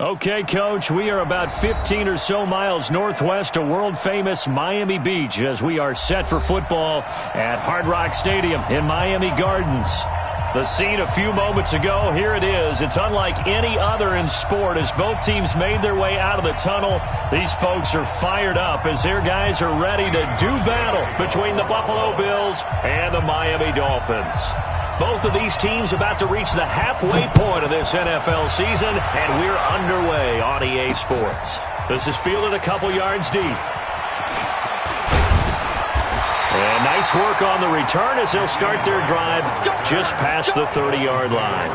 Okay, Coach, we are about 15 or so miles northwest of world-famous Miami Beach as we are set for football at Hard Rock Stadium in Miami Gardens. The scene a few moments ago, here it is. It's unlike any other in sport as both teams made their way out of the tunnel. These folks are fired up as their guys are ready to do battle between the Buffalo Bills and the Miami Dolphins. Both of these teams about to reach the halfway point of this NFL season, and we're underway on EA Sports. This is fielded a couple yards deep. And nice work on the return as they'll start their drive just past the 30-yard line.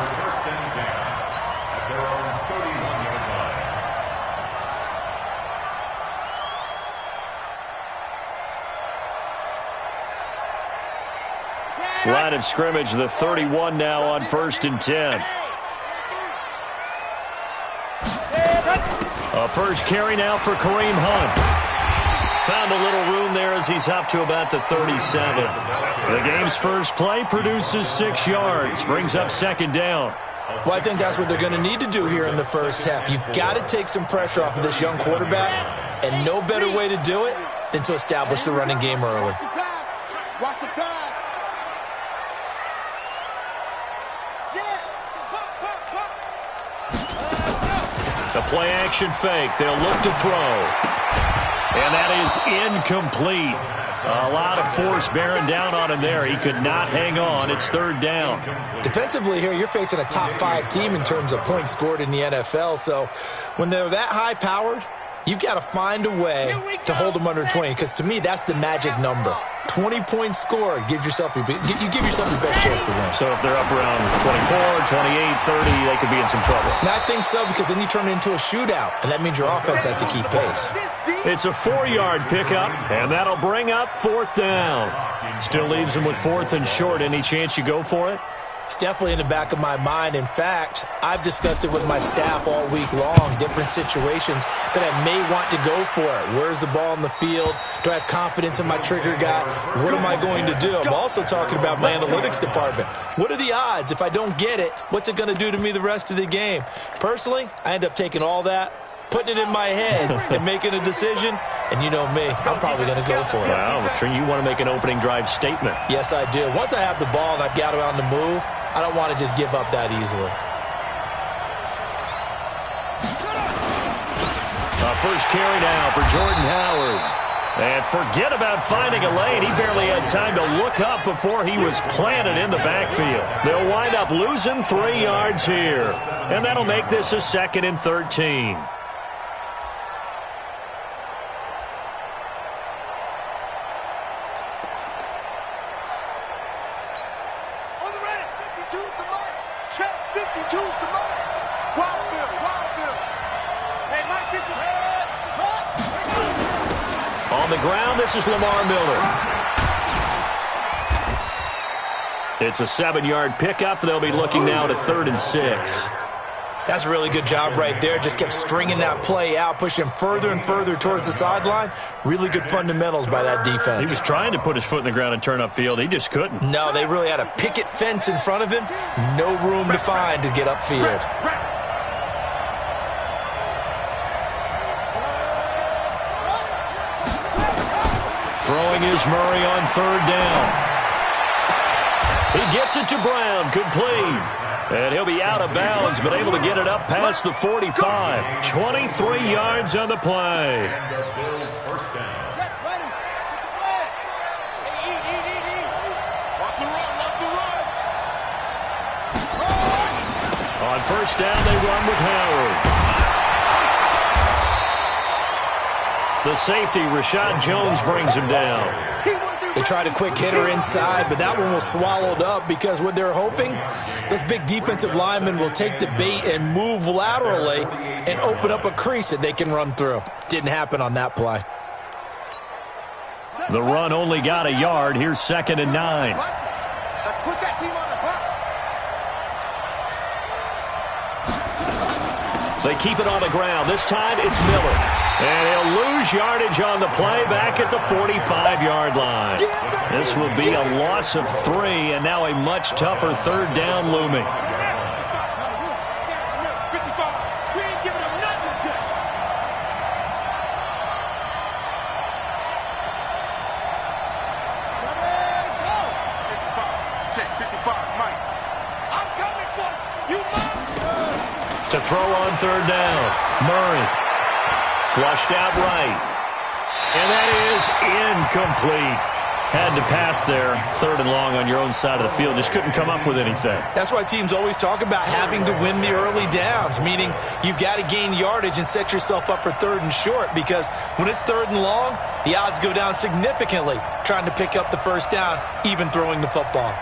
Line of scrimmage, the 31 now on 1st and 10. A first carry now for Kareem Hunt. Found a little room there as he's up to about the 37. The game's first play produces 6 yards, brings up 2nd down. Well, I think that's what they're going to need to do here in the first half. You've got to take some pressure off of this young quarterback, and no better way to do it than to establish the running game early. Watch the pass. The play action fake. They'll look to throw. And that is incomplete. A lot of force bearing down on him there. He could not hang on. It's 3rd down. Defensively here, you're facing a top 5 team in terms of points scored in the NFL. So when they're that high-powered, you've got to find a way to hold them under 20, because to me, that's the magic number. 20 points scored, you give yourself your best chance to win. So if they're up around 24, 28, 30, they could be in some trouble. And I think so, because then you turn it into a shootout, and that means your offense has to keep pace. It's a 4-yard pickup, and that'll bring up 4th down. Still leaves them with 4th and short. Any chance you go for it? It's definitely in the back of my mind. In fact, I've discussed it with my staff all week long, different situations that I may want to go for it. Where's the ball in the field? Do I have confidence in my trigger guy? What am I going to do? I'm also talking about my analytics department. What are the odds? If I don't get it, what's it going to do to me the rest of the game? Personally, I end up taking all that, putting it in my head, and making a decision. And you know me, I'm probably going to go for it. Wow, you want to make an opening drive statement. Yes, I do. Once I have the ball and I've got it on the move, I don't want to just give up that easily. First carry now for Jordan Howard. And forget about finding a lane. He barely had time to look up before he was planted in the backfield. They'll wind up losing 3 yards here. And that'll make this a 2nd and 13. On the ground, this is Lamar Miller. It's a 7-yard pickup. They'll be looking now to 3rd and 6. That's a really good job right there. Just kept stringing that play out, pushing him further and further towards the sideline. Really good fundamentals by that defense. He was trying to put his foot in the ground and turn upfield. He just couldn't. No, they really had a picket fence in front of him. No room to find to get upfield. Throwing is Murray on 3rd down. He gets it to Brown, complete. And he'll be out of bounds, but able to get it up past the 45. 23 yards on the play. On 1st down, they run with Howard. The safety, Rashad Jones, brings him down. They tried a quick hitter inside, but that one was swallowed up because what they're hoping, this big defensive lineman will take the bait and move laterally and open up a crease that they can run through. Didn't happen on that play. The run only got a yard. Here's 2nd and 9. Let's put that team on the bus. They keep it on the ground. This time it's Miller. And he'll lose yardage on the play back at the 45-yard line. This will be a loss of 3, and now a much tougher 3rd down looming. throw on third down. Murray. Flushed out right. And that is incomplete. Had to pass there. Third and long on your own side of the field. Just couldn't come up with anything. That's why teams always talk about having to win the early downs, meaning you've got to gain yardage and set yourself up for third and short, because when it's third and long, the odds go down significantly trying to pick up the first down, even throwing the football.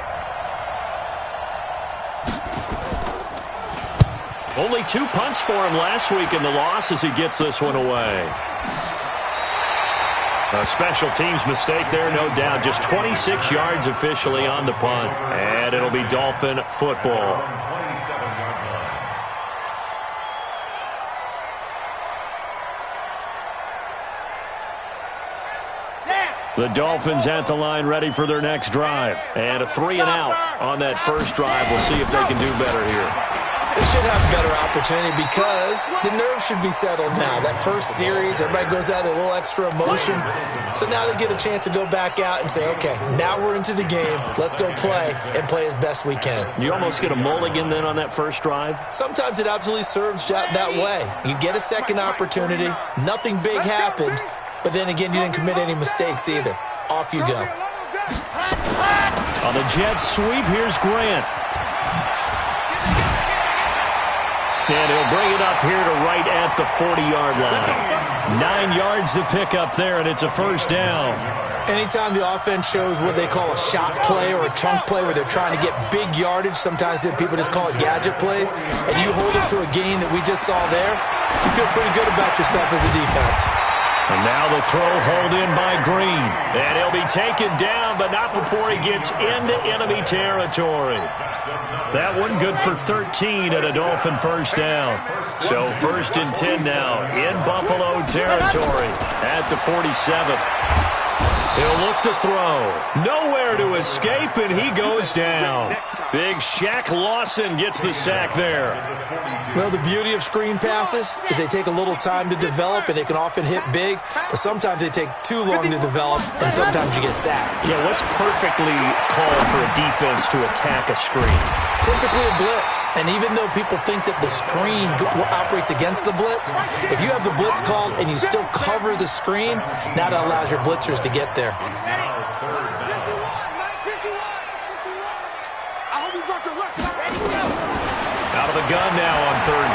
Only 2 punts for him last week in the loss as he gets this one away. A special teams mistake there, no doubt. Just 26 yards officially on the punt. And it'll be Dolphin football. The Dolphins at the line ready for their next drive. And a 3 and out on that first drive. We'll see if they can do better here. They should have a better opportunity because the nerves should be settled now. That first series, everybody goes out with a little extra emotion. So now they get a chance to go back out and say, okay, now we're into the game. Let's go play and play as best we can. You almost get a mulligan then on that first drive? Sometimes it absolutely serves that way. You get a second opportunity. Nothing big happened. But then again, you didn't commit any mistakes either. Off you go. On the Jets sweep, here's Grant. And he'll bring it up here to right at the 40-yard line. 9 yards to pick up there, and it's a first down. Anytime the offense shows what they call a shot play or a chunk play where they're trying to get big yardage, sometimes people just call it gadget plays, and you hold it to a gain that we just saw there, you feel pretty good about yourself as a defense. And now the throw hauled in by Green. And he'll be taken down, but not before he gets into enemy territory. That one good for 13 at a Dolphin first down. So 1st and 10 now in Buffalo territory at the 47. He'll look to throw. Nowhere to escape, and he goes down. Big Shaq Lawson gets the sack there. Well, the beauty of screen passes is they take a little time to develop, and they can often hit big, but sometimes they take too long to develop, and sometimes you get sacked. Yeah, what's perfectly called for a defense to attack a screen? Typically a blitz, and even though people think that the screen operates against the blitz, if you have the blitz called and you still cover the screen, now that allows your blitzers to get there. Out of the gun now on third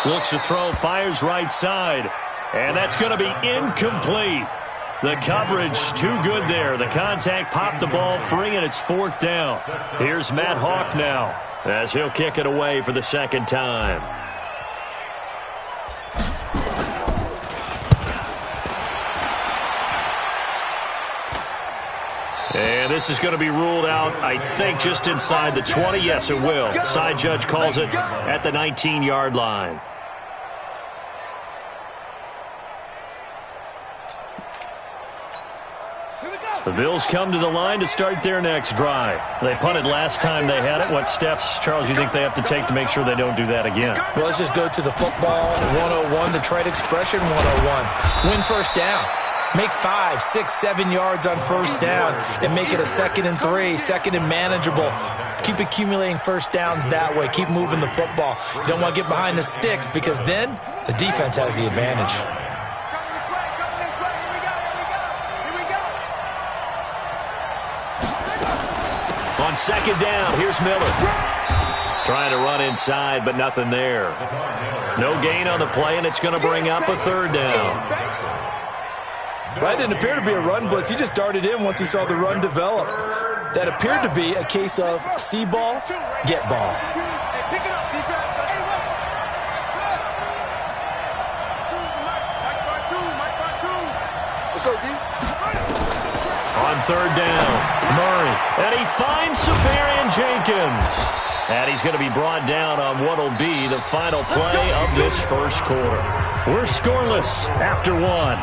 down. Looks to throw, fires right side, and that's going to be incomplete. The coverage too good there. The contact popped the ball free, and it's 4th down. Here's Matt Hawk now as he'll kick it away for the second time. And this is going to be ruled out, I think, just inside the 20. Yes, it will. Side judge calls it at the 19-yard line. The Bills come to the line to start their next drive. They punted last time they had it. What steps, Charles, you think they have to take to make sure they don't do that again? Well, let's just go to the football 101, the trade expression 101. Win first down. Make 5, 6, 7 yards on first down and make it a 2nd and 3, 2nd and manageable. Keep accumulating first downs that way. Keep moving the football. You don't want to get behind the sticks because then the defense has the advantage. On second down, here's Miller. Trying to run inside, but nothing there. No gain on the play, and it's going to bring up a third down. That didn't appear to be a run blitz. He just darted in once he saw the run develop. That appeared to be a case of see ball, get ball. Hey, pick it up, defense. Let's go, D. On third down, Murray. And he finds Safarian Jenkins. And he's going to be brought down on what will be the final play of this first quarter. We're scoreless after 1.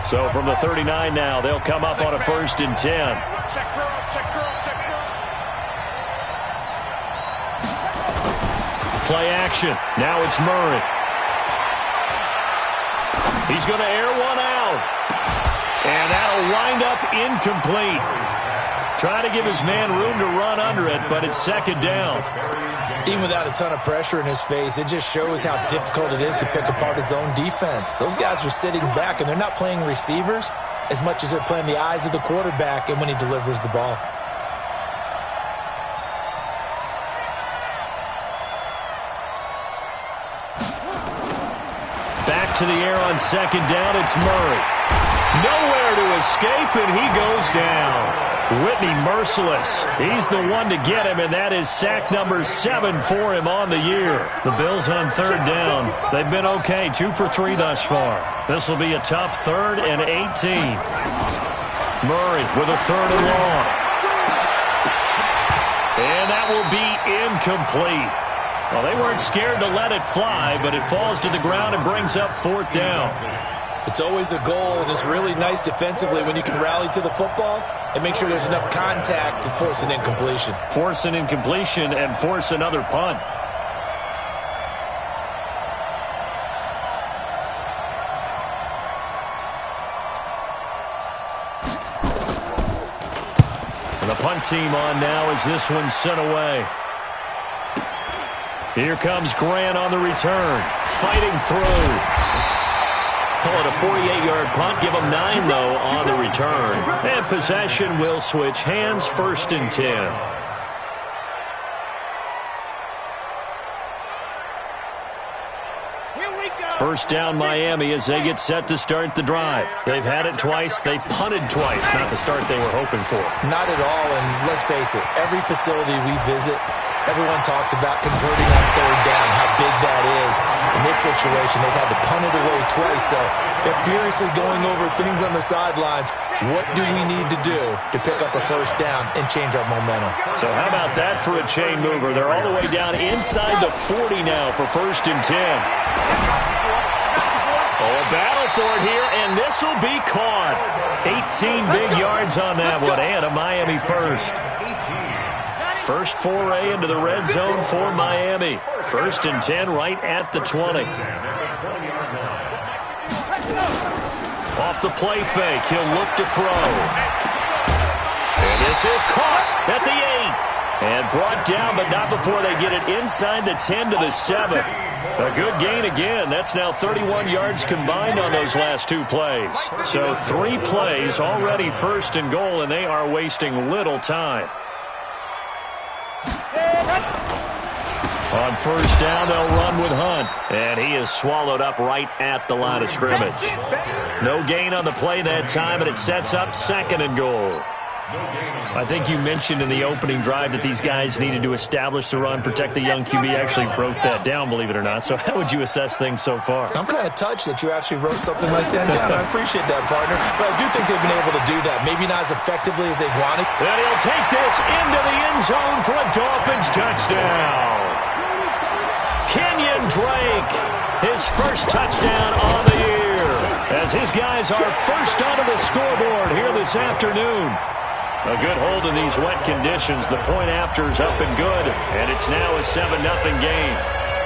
So from the 39 now, they'll come up on a 1st and 10. Check curls, check curls, check curls. Play action. Now it's Murray. He's going to air one out. And that'll wind up incomplete. Trying to give his man room to run under it, but it's second down. Even without a ton of pressure in his face, it just shows how difficult it is to pick apart his own defense. Those guys are sitting back, and they're not playing receivers as much as they're playing the eyes of the quarterback and when he delivers the ball. Back to the air on second down, it's Murray. Nowhere to escape, and he goes down. Whitney merciless. He's the one to get him, and that is sack number 7 for him on the year. The Bills on third down. They've been okay, 2 for 3 thus far. This will be a tough 3rd and 18. Murray with a 3rd and long. And that will be incomplete. Well, they weren't scared to let it fly, but it falls to the ground and brings up 4th down. It's always a goal, and it's really nice defensively when you can rally to the football and make sure there's enough contact to force an incompletion. Force an incompletion and force another punt. And the punt team on now as this one's sent away. Here comes Grant on the return, fighting through. Call it a 48-yard punt. Give them 9, though, on the return. And possession will switch hands, 1st and 10. First down Miami as they get set to start the drive. They've had it twice. They've punted twice. Not the start they were hoping for. Not at all, and let's face it, every facility we visit, everyone talks about converting on 3rd down, how big that is. In this situation, they've had to punt it away twice, so they're furiously going over things on the sidelines. What do we need to do to pick up a 1st down and change our momentum? So how about that for a chain mover? They're all the way down inside the 40 now for 1st and 10. Oh, a battle for it here, and this will be caught. 18 big yards on that one, and a Miami first. First foray into the red zone for Miami. 1st and 10 right at the 20. Off the play fake, he'll look to throw. And this is caught at the 8. And brought down, but not before they get it inside the 10 to the 7. A good gain again. That's now 31 yards combined on those last 2 plays. So 3 plays already 1st and goal, and they are wasting little time. On 1st down, they'll run with Hunt. And he is swallowed up right at the line of scrimmage. No gain on the play that time, and it sets up 2nd and goal. I think you mentioned in the opening drive that these guys needed to establish the run, protect the young QB. Actually wrote that down, believe it or not. So how would you assess things so far? I'm kind of touched that you actually wrote something like that down. I appreciate that, partner. But I do think they've been able to do that. Maybe not as effectively as they wanted. And he'll take this into the end zone for a Dolphins touchdown. Kenyon Drake, his first touchdown on the year, as his guys are first onto the scoreboard here this afternoon. A good hold in these wet conditions. The point after's up and good, and it's now a 7-0 game.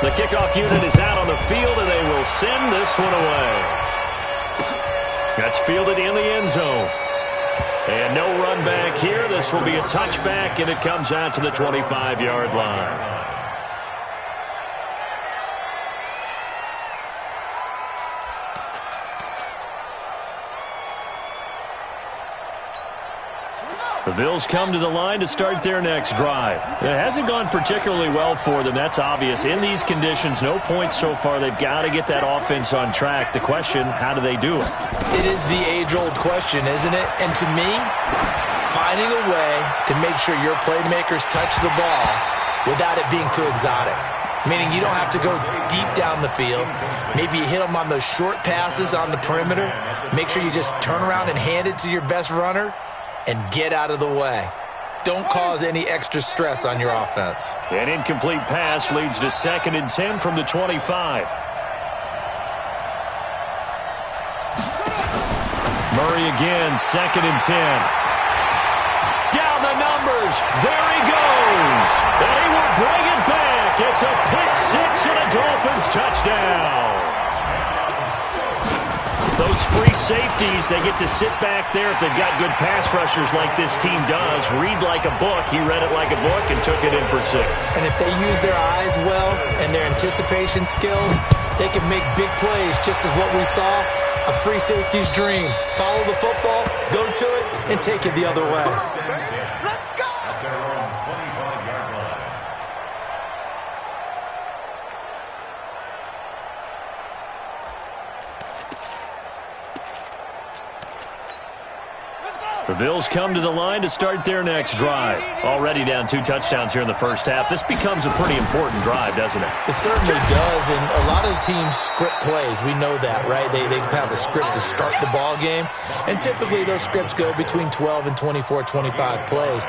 The kickoff unit is out on the field, and they will send this one away. That's fielded in the end zone. And no run back here. This will be a touchback, and it comes out to the 25-yard line. The Bills come to the line to start their next drive. It hasn't gone particularly well for them. That's obvious. In these conditions, no points so far. They've got to get that offense on track. The question, how do they do it? It is the age-old question, isn't it? And to me, finding a way to make sure your playmakers touch the ball without it being too exotic. Meaning you don't have to go deep down the field. Maybe you hit them on those short passes on the perimeter. Make sure you just turn around and hand it to your best runner and get out of the way. Don't cause any extra stress on your offense. An incomplete pass leads to 2nd and 10 from the 25. Murray again, 2nd and 10. Down the numbers. There he goes. And he will bring it back. It's a pick 6 and a Dolphins touchdown. Those free safeties, they get to sit back there if they've got good pass rushers like this team does. Read like a book. He read it like a book and took it in for 6. And if they use their eyes well and their anticipation skills, they can make big plays, just as what we saw, a free safety's dream. Follow the football, go to it, and take it the other way. Let's go! The Bills come to the line to start their next drive. Already down 2 touchdowns here in the first half. This becomes a pretty important drive, doesn't it? It certainly does, and a lot of the teams script plays. We know that, right? They have a script to start the ball game, and typically those scripts go between 12 and 24, 25 plays.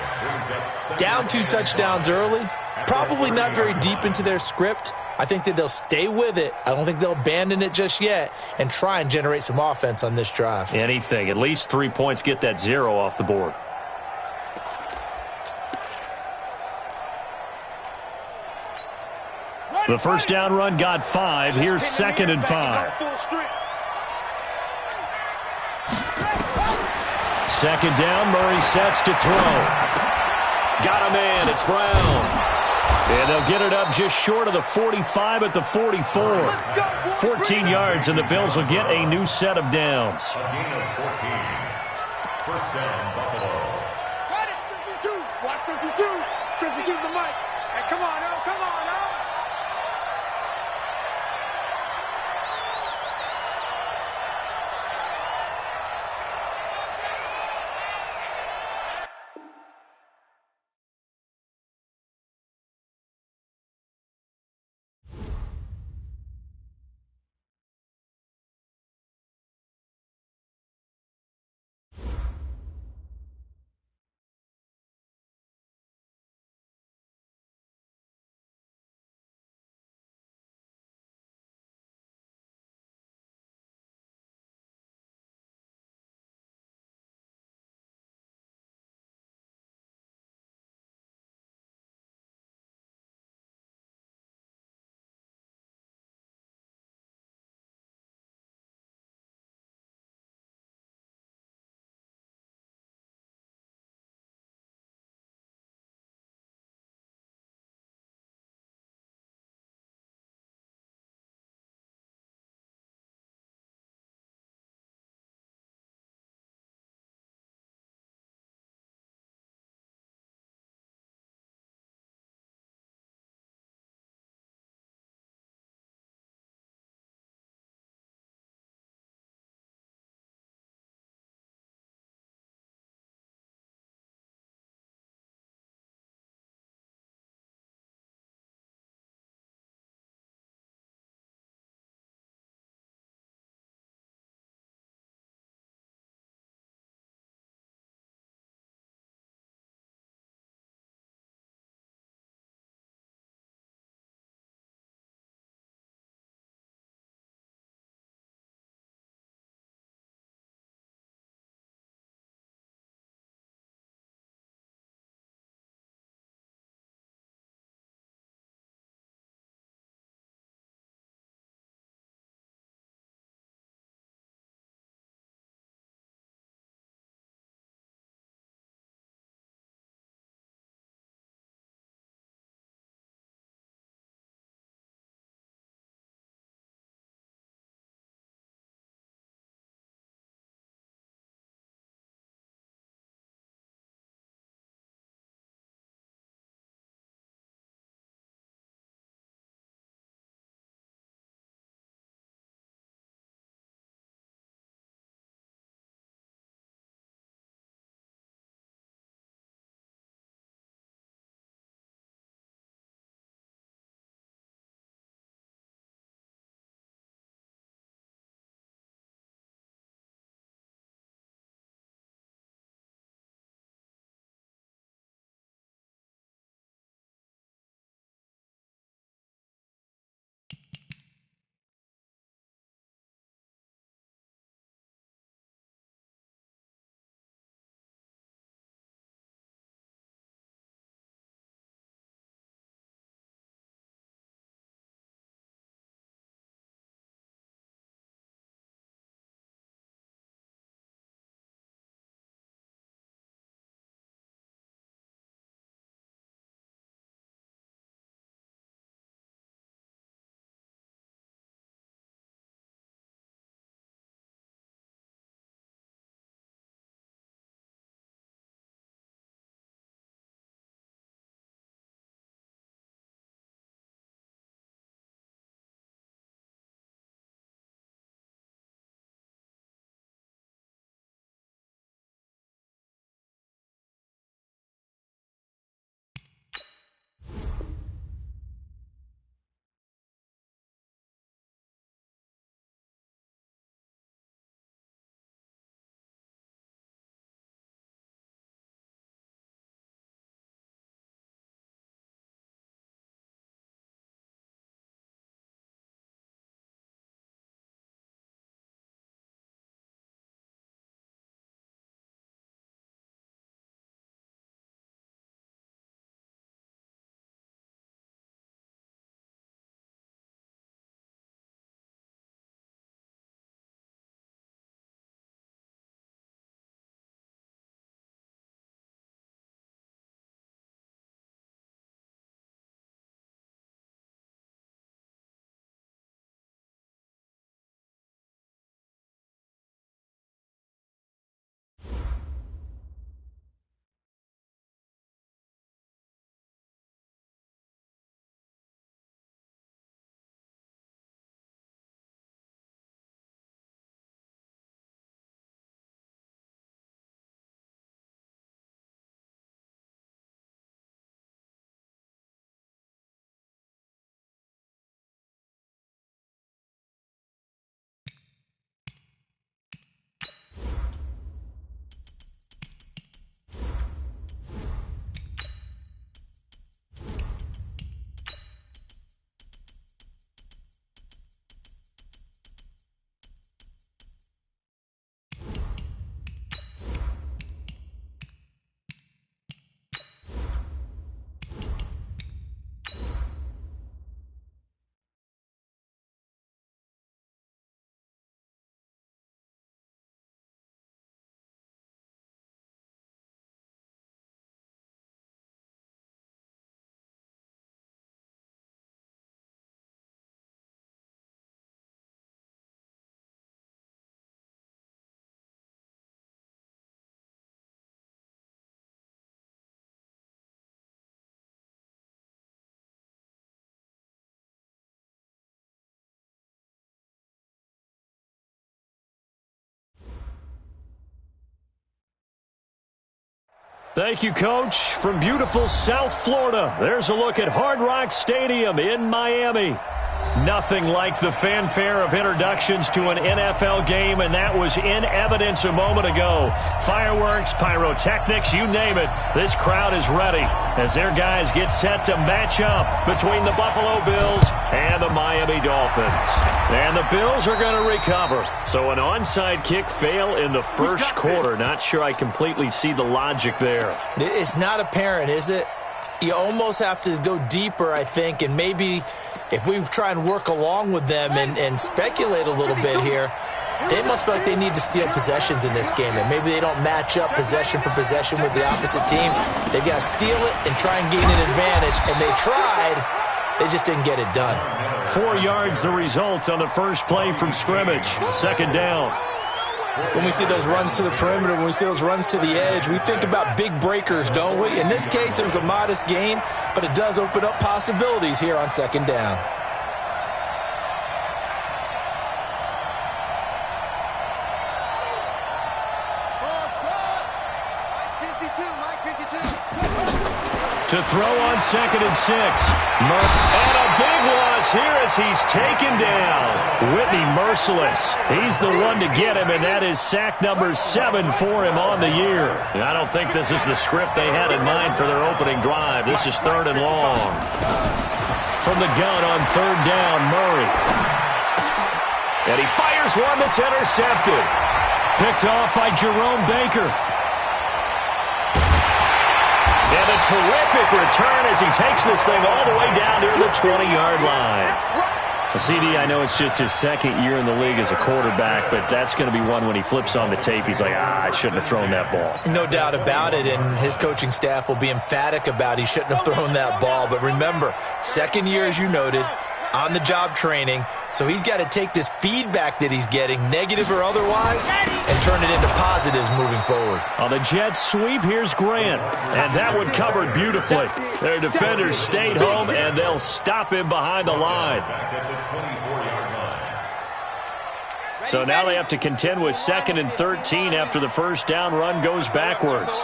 Down 2 touchdowns early, probably not very deep into their script. I think that they'll stay with it. I don't think they'll abandon it just yet and try and generate some offense on this drive. Anything. At least 3 points, get that 0 off the board. The first down run got 5. Here's 2nd and 5. 2nd down, Murray sets to throw. Got a man, it's Brown. And they'll get it up just short of the 45 at the 44. 14 yards, and the Bills will get a new set of downs. First down, Buffalo. Got it, 52. Watch 52. 52's the mic. Hey, come on, now, come on, now. Thank you, Coach. From beautiful South Florida, there's a look at Hard Rock Stadium in Miami. Nothing like the fanfare of introductions to an NFL game, and that was in evidence a moment ago. Fireworks, pyrotechnics, you name it. This crowd is ready as their guys get set to match up between the Buffalo Bills and the Miami Dolphins. And the Bills are going to recover. So an onside kick fail in the first quarter. Not sure I completely see the logic there. It's not apparent, is it? You almost have to go deeper, I think, and maybe if we try and work along with them and speculate a little bit here, they must feel like they need to steal possessions in this game, and maybe they don't match up possession for possession with the opposite team. They've got to steal it and try and gain an advantage, and they tried. They just didn't get it done. 4 yards the result on the first play from scrimmage. Second down. When we see those runs to the perimeter, when we see those runs to the edge, we think about big breakers, don't we? In this case, it was a modest gain, but it does open up possibilities here on second down. To throw on 2nd and 6. And a big loss here as he's taken down. Whitney Merciless. He's the one to get him, and that is sack number 7 for him on the year. I don't think this is the script they had in mind for their opening drive. This is 3rd and long. From the gun on 3rd down, Murray. And he fires one that's intercepted. Picked off by Jerome Baker. And a terrific return as he takes this thing all the way down near the 20-yard line. CD, I know it's just his 2nd year in the league as a quarterback, but that's going to be one when he flips on the tape. He's like, I shouldn't have thrown that ball. No doubt about it, and his coaching staff will be emphatic about he shouldn't have thrown that ball. But remember, 2nd year, as you noted, on-the-job training, so he's got to take this feedback that he's getting, negative or otherwise, and turn it into positives moving forward. On the Jets sweep, here's Grant, and that one covered beautifully. Their defenders stayed home, and they'll stop him behind the line. So now they have to contend with 2nd and 13 after the first down run goes backwards. 22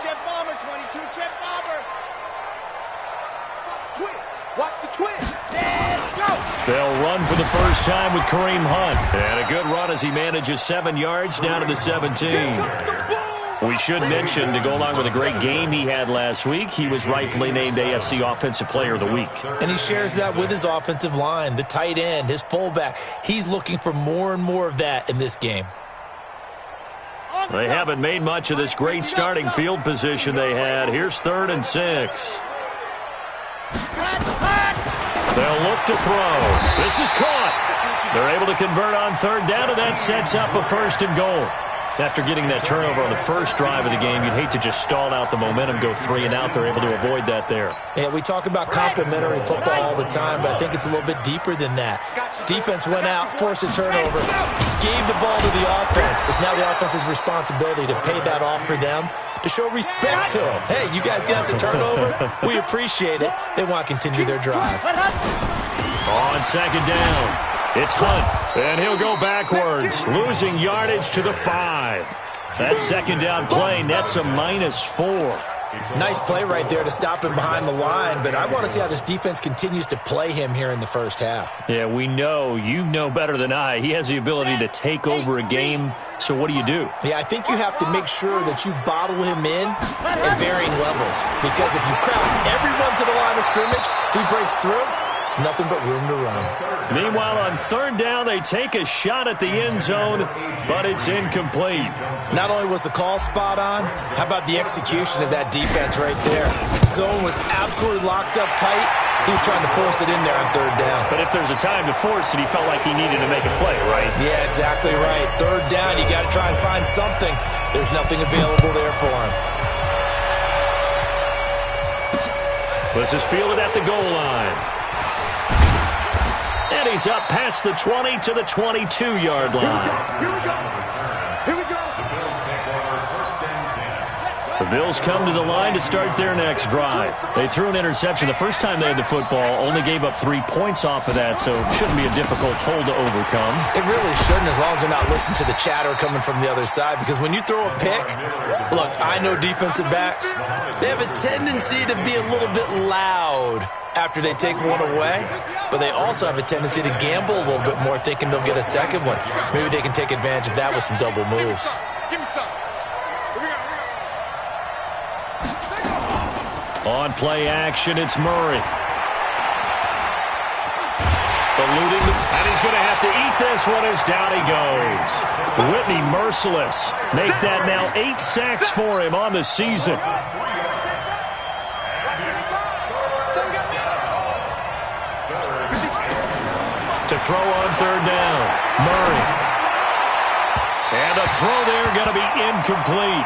jet bomber, 22 jet bomber. Watch the twist. Let's go. They'll run for the first time with Kareem Hunt. And a good run as he manages 7 yards down to the 17. We should mention, to go along with a great game he had last week, he was rightfully named AFC Offensive Player of the Week. And he shares that with his offensive line, the tight end, his fullback. He's looking for more and more of that in this game. They haven't made much of this great starting field position they had. Here's 3rd and 6. They'll look to throw. This is caught. They're able to convert on 3rd down, and that sets up a 1st and goal. After getting that turnover on the first drive of the game, you'd hate to just stall out the momentum, go 3 and out. They're able to avoid that there. Yeah, we talk about complementary football all the time, but I think it's a little bit deeper than that. Defense went out, forced a turnover, gave the ball to the offense. It's now the offense's responsibility to pay that off for them, to show respect to them. Hey, you guys got a turnover? We appreciate it. They want to continue their drive. On 2nd down. It's Hunt, and he'll go backwards, losing yardage to the 5. That 2nd down play nets a -4. Nice play right there to stop him behind the line, but I want to see how this defense continues to play him here in the first half. Yeah, we know. You know better than I. He has the ability to take over a game, so what do? Yeah, I think you have to make sure that you bottle him in at varying levels, because if you crowd everyone to the line of scrimmage, if he breaks through, it's nothing but room to run. Meanwhile, on 3rd down, they take a shot at the end zone, but it's incomplete. Not only was the call spot on, how about the execution of that defense right there? Zone was absolutely locked up tight. He was trying to force it in there on 3rd down. But if there's a time to force it, he felt like he needed to make a play, right? Yeah, exactly right. 3rd down, you got to try and find something. There's nothing available there for him. This is fielded at the goal line. And he's up past the 20 to the 22-yard line. Here we go. Here we go. The The Bills come to the line to start their next drive. They threw an interception the first time they had the football, only gave up 3 points off of that, so it shouldn't be a difficult hole to overcome. It really shouldn't, as long as they're not listening to the chatter coming from the other side, because when you throw a pick, look, I know defensive backs, they have a tendency to be a little bit loud after they take one away, but they also have a tendency to gamble a little bit more, thinking they'll get a second one. Maybe they can take advantage of that with some double moves. Give me some. On play action, it's Murray. Eluding, and he's going to have to eat this one as down he goes. Whitney merciless. Make that now 8 sacks for him on the season. To throw on third down, Murray. And a throw there going to be incomplete.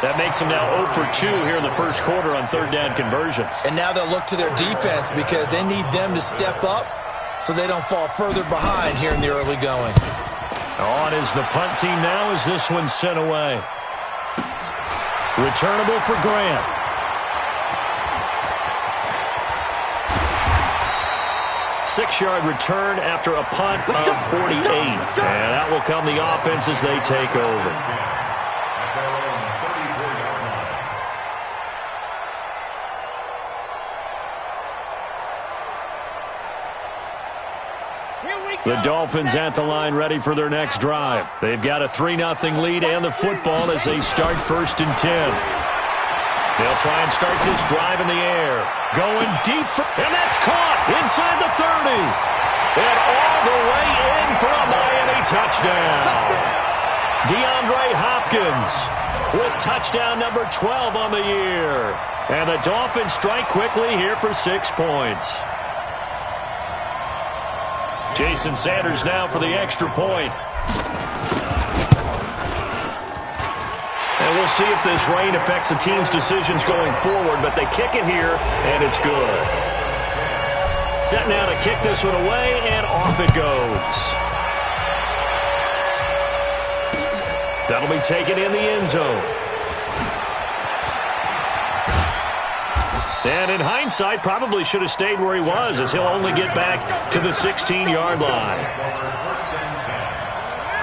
That makes them now 0 for 2 here in the first quarter on third down conversions. And now they'll look to their defense because they need them to step up so they don't fall further behind here in the early going. On is the punt team now as this one's sent away. Returnable for Grant. Six-yard return after a punt of 48. And that will come the offense as they take over. The Dolphins at the line ready for their next drive. They've got a 3-0 lead and the football as they start 1st and 10. They'll try and start this drive in the air. Going deep, and that's caught inside the 30. And all the way in for a Miami touchdown. DeAndre Hopkins with touchdown number 12 on the year. And the Dolphins strike quickly here for 6 points. Jason Sanders now for the extra point. And we'll see if this rain affects the team's decisions going forward, but they kick it here, and it's good. Set now to kick this one away, and off it goes. That'll be taken in the end zone. And in hindsight, probably should have stayed where he was, as he'll only get back to the 16-yard line.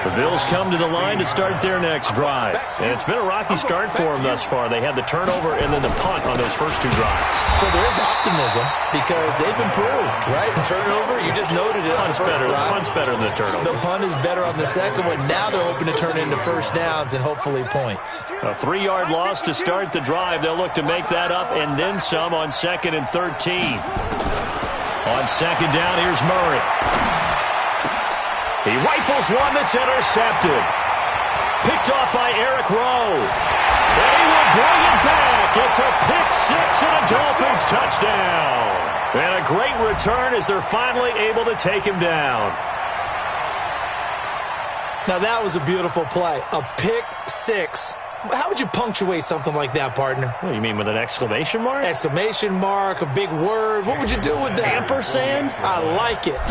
The Bills come to the line to start their next drive. And it's been a rocky start for them thus far. They had the turnover and then the punt on those first 2 drives. So there is optimism because they've improved, right? Turnover, you just noted it. Punt's better than the turnover. The punt is better on the second one. Now they're hoping to turn into first downs and hopefully points. A 3-yard loss to start the drive. They'll look to make that up and then some on 2nd and 13. On 2nd down, here's Murray. He rifles one that's intercepted. Picked off by Eric Rowe. And he will bring it back. It's a pick-6 and a Dolphins touchdown. And a great return as they're finally able to take him down. Now that was a beautiful play. A pick-6. How would you punctuate something like that, partner? What do you mean, with an exclamation mark? Exclamation mark, a big word. What would you do with that? Ampersand? I like it.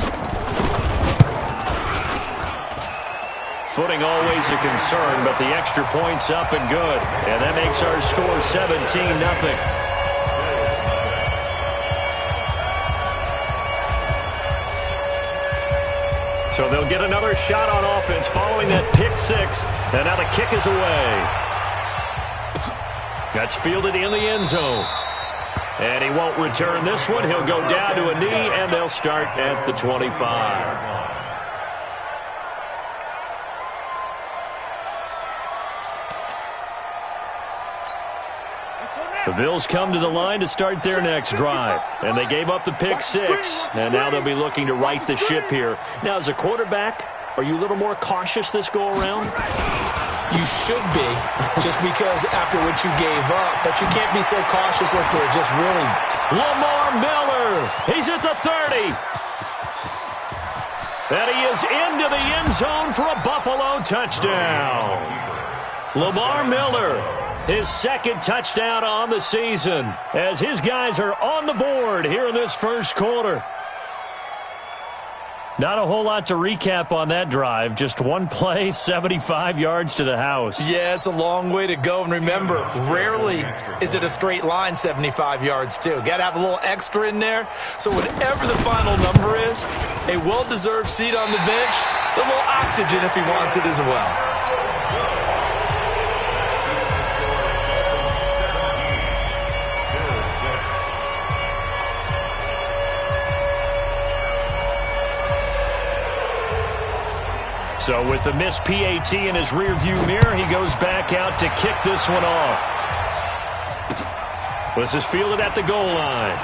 Footing always a concern, but the extra point's up and good. And that makes our score 17-0. So they'll get another shot on offense following that pick-6. And now the kick is away. That's fielded in the end zone. And he won't return this one. He'll go down to a knee, and they'll start at the 25. The Bills come to the line to start their next drive. And they gave up the pick-6. And now they'll be looking to right the ship here. Now, as a quarterback, are you a little more cautious this go-around? You should be, just because after what you gave up. But you can't be so cautious as to just really... Lamar Miller! He's at the 30. And he is into the end zone for a Buffalo touchdown. Lamar Miller, his 2nd touchdown on the season, as his guys are on the board here in this first quarter. Not a whole lot to recap on that drive. Just one play, 75 yards to the house. Yeah, it's a long way to go. And remember, rarely is it a straight line 75 yards, too. Got to have a little extra in there. So whatever the final number is, a well-deserved seat on the bench, a little oxygen if he wants it as well. So with the missed PAT in his rearview mirror, he goes back out to kick this one off. This is fielded at the goal line.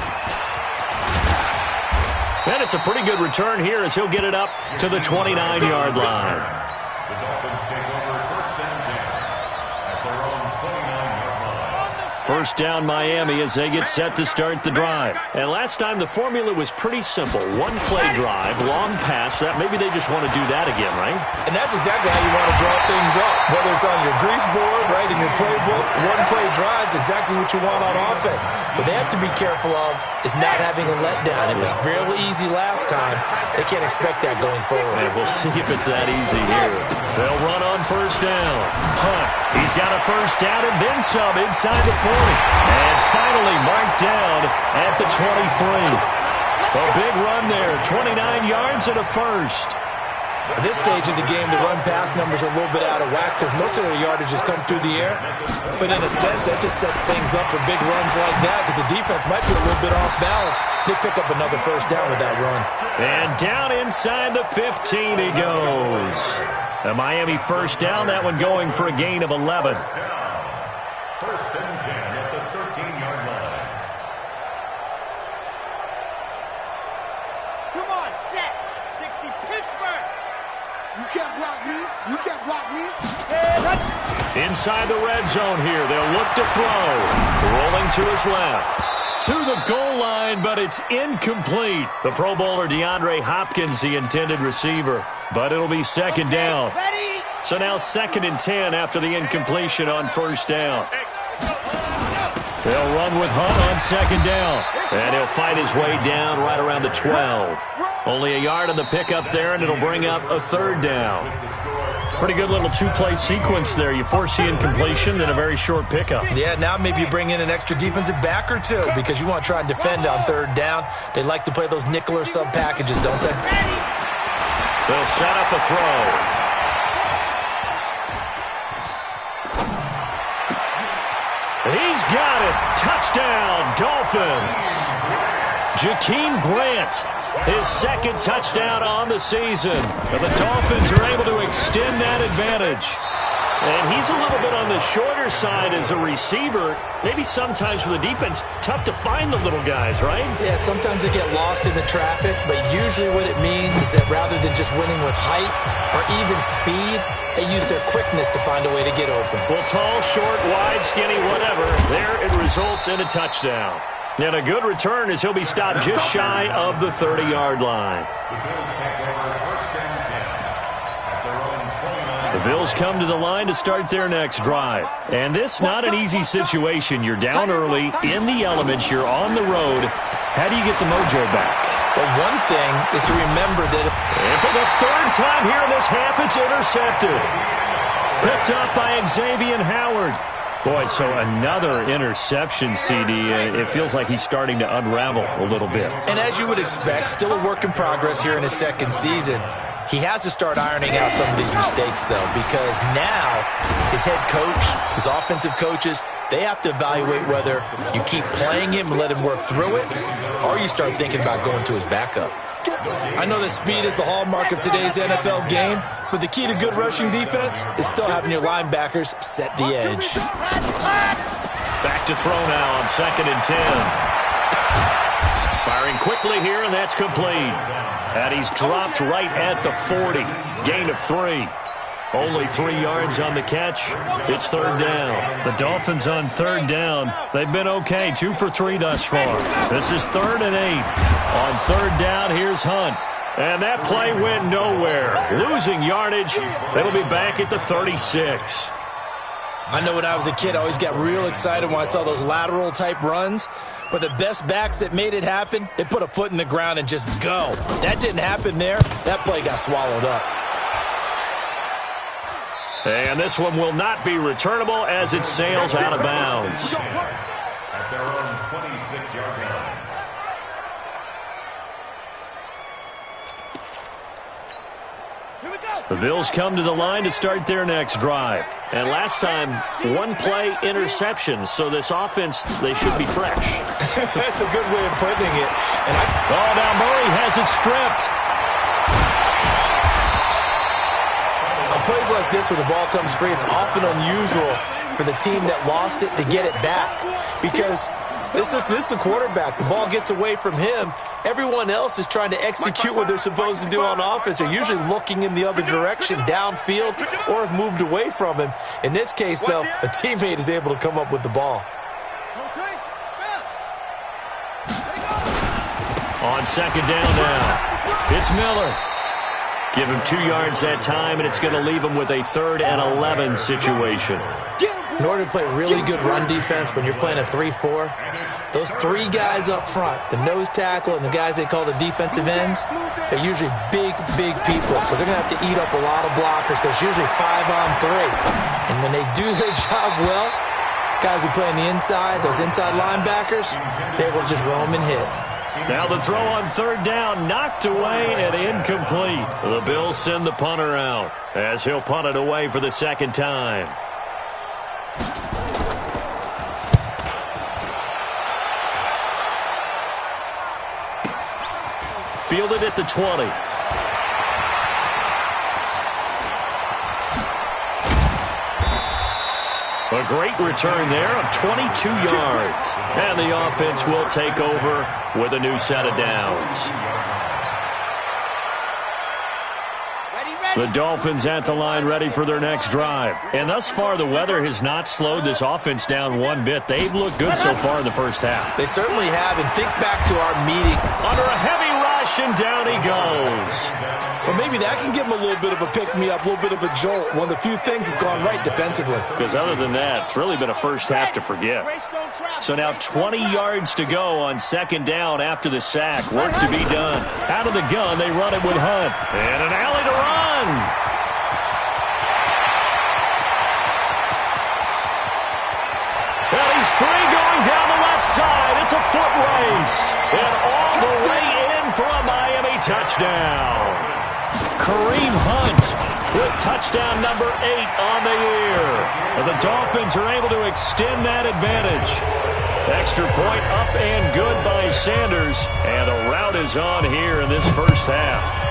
And it's a pretty good return here as he'll get it up to the 29-yard line. The Dolphins take over first and 10 at their own 29-yard line. First down Miami as they get set to start the drive. And last time the formula was pretty simple. One play drive, long pass. That maybe they just want to do that again, right? And that's exactly how you want to draw things up. Whether it's on your grease board, right, in your playbook, one play drive is exactly what you want on offense. What they have to be careful of is not having a letdown. It was real easy last time. They can't expect that going forward. And we'll see if it's that easy here. They'll run on first down. Hunt. He's got a first down and then some inside the 40. And finally marked down at the 23. A big run there. 29 yards and a first. At this stage of the game, the run-pass numbers are a little bit out of whack because most of their yardage has come through the air. But in a sense, that just sets things up for big runs like that because the defense might be a little bit off balance. They pick up another first down with that run. And down inside the 15 he goes. A Miami first down, that one going for a gain of 11. First and 10 at the 13-yard line. Come on, set. 60 Pittsburgh. You can't block me. You can't block me. Inside the red zone here. They'll look to throw. Rolling to his left. To the goal line, but it's incomplete. The Pro Bowler DeAndre Hopkins, the intended receiver. But it'll be second down. So now 2nd and 10 after the incompletion on first down. They'll run with Hunt on second down. And he'll fight his way down right around the 12. Only a yard on the pickup there, and it'll bring up a third down. Pretty good little two-play sequence there. You force the incompletion, then a very short pickup. Yeah, now maybe you bring in an extra defensive back or two because you want to try and defend on third down. They like to play those nickel or sub packages, don't they? They'll set up a throw. He's got it. Touchdown, Dolphins. Jakeem Grant, his 2nd touchdown on the season. And the Dolphins are able to extend that advantage. And he's a little bit on the shorter side as a receiver. Maybe sometimes for the defense, tough to find the little guys, right? Yeah, sometimes they get lost in the traffic, but usually what it means is that rather than just winning with height or even speed, they use their quickness to find a way to get open. Well, tall, short, wide, skinny, whatever, there it results in a touchdown. And a good return as he'll be stopped just shy of the 30-yard line. The Bills come to the line to start their next drive. And this not an easy situation. You're down early, in the elements, you're on the road. How do you get the mojo back? Well, one thing is to remember that... And for the 3rd time here in this half, it's intercepted. Picked up by Xavier Howard. Boy, so another interception, CD. It feels like he's starting to unravel a little bit. And as you would expect, still a work in progress here in his 2nd season. He has to start ironing out some of these mistakes, though, because now his head coach, his offensive coaches, they have to evaluate whether you keep playing him and let him work through it, or you start thinking about going to his backup. I know that speed is the hallmark of today's NFL game, but the key to good rushing defense is still having your linebackers set the edge. Back to throw now on 2nd and 10. Firing quickly here, and that's complete. And he's dropped right at the 40. Gain of 3. Only 3 yards on the catch. It's 3rd down. The Dolphins on 3rd down. They've been okay. 2 for 3 thus far. This is 3rd and 8. On 3rd down, here's Hunt. And that play went nowhere. Losing yardage. They'll be back at the 36. I know when I was a kid, I always got real excited when I saw those lateral-type runs. But the best backs that made it happen, they put a foot in the ground and just go. That didn't happen there. That play got swallowed up. And this one will not be returnable as it sails out of bounds. At their own 26-yard line. The Bills come to the line to start their next drive. And last time, one-play interception, so this offense, they should be fresh. That's a good way of putting it. And now Murray has it stripped. On plays like this, when the ball comes free, it's often unusual for the team that lost it to get it back. Because this is the quarterback. The ball gets away from him. Everyone else is trying to execute what they're supposed to do on offense. They're usually looking in the other direction, downfield, or have moved away from him. In this case, though, a teammate is able to come up with the ball. On second down now, it's Miller. Give him 2 yards that time, and it's going to leave him with a 3rd and 11 situation. In order to play really good run defense when you're playing a 3-4, those 3 guys up front, the nose tackle and the guys they call the defensive ends, they're usually big people because they're going to have to eat up a lot of blockers because it's usually 5-on-3. And when they do their job well, guys who play on the inside, those inside linebackers, they will just roam and hit. Now the throw on 3rd down, knocked away and incomplete. The Bills send the punter out as he'll punt it away for the 2nd time. Fielded at the 20. A great return there of 22 yards. And the offense will take over with a new set of downs. The Dolphins at the line ready for their next drive. And thus far, the weather has not slowed this offense down one bit. They've looked good so far in the first half. They certainly have. And think back to our meeting. Under a heavy rush, and down he goes. Well, maybe that can give him a little bit of a pick-me-up, a little bit of a jolt. One of the few things that's gone right defensively. Because other than that, it's really been a first half to forget. So now 20 yards to go on 2nd down after the sack. Work to be done. Out of the gun, they run it with Hunt. And an alley to run. And he's free going down the left side. It's a foot race. And all the way in for a Miami touchdown. Kareem Hunt with touchdown number 8 on the year. And the Dolphins are able to extend that advantage. Extra point up and good by Sanders. And a rout is on here in this first half.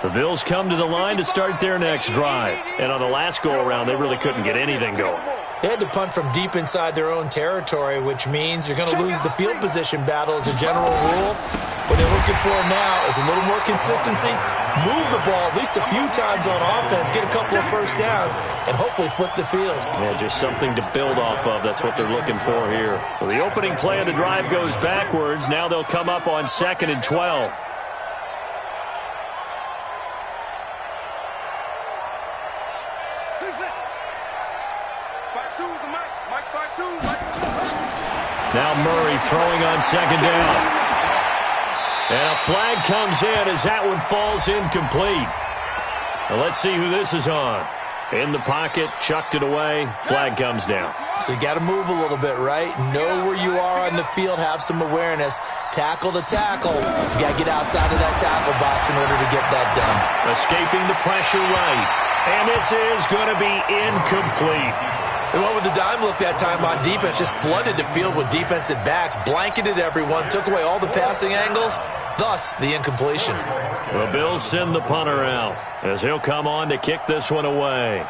The Bills come to the line to start their next drive. And on the last go-around, they really couldn't get anything going. They had to punt from deep inside their own territory, which means you're going to lose the field position battle as a general rule. What they're looking for now is a little more consistency, move the ball at least a few times on offense, get a couple of first downs, and hopefully flip the field. Yeah, just something to build off of. That's what they're looking for here. So the opening play of the drive goes backwards. Now they'll come up on 2nd and 12. Now Murray throwing on 2nd down. And a flag comes in as that one falls incomplete. Now let's see who this is on. In the pocket, chucked it away, flag comes down. So you got to move a little bit, right? Know where you are on the field, have some awareness. Tackle to tackle. You got to get outside of that tackle box in order to get that done. Escaping the pressure right. And this is going to be incomplete. They went with the dime look that time on defense, just flooded the field with defensive backs, blanketed everyone, took away all the passing angles, thus the incompletion. The Bills send the punter out as he'll come on to kick this one away.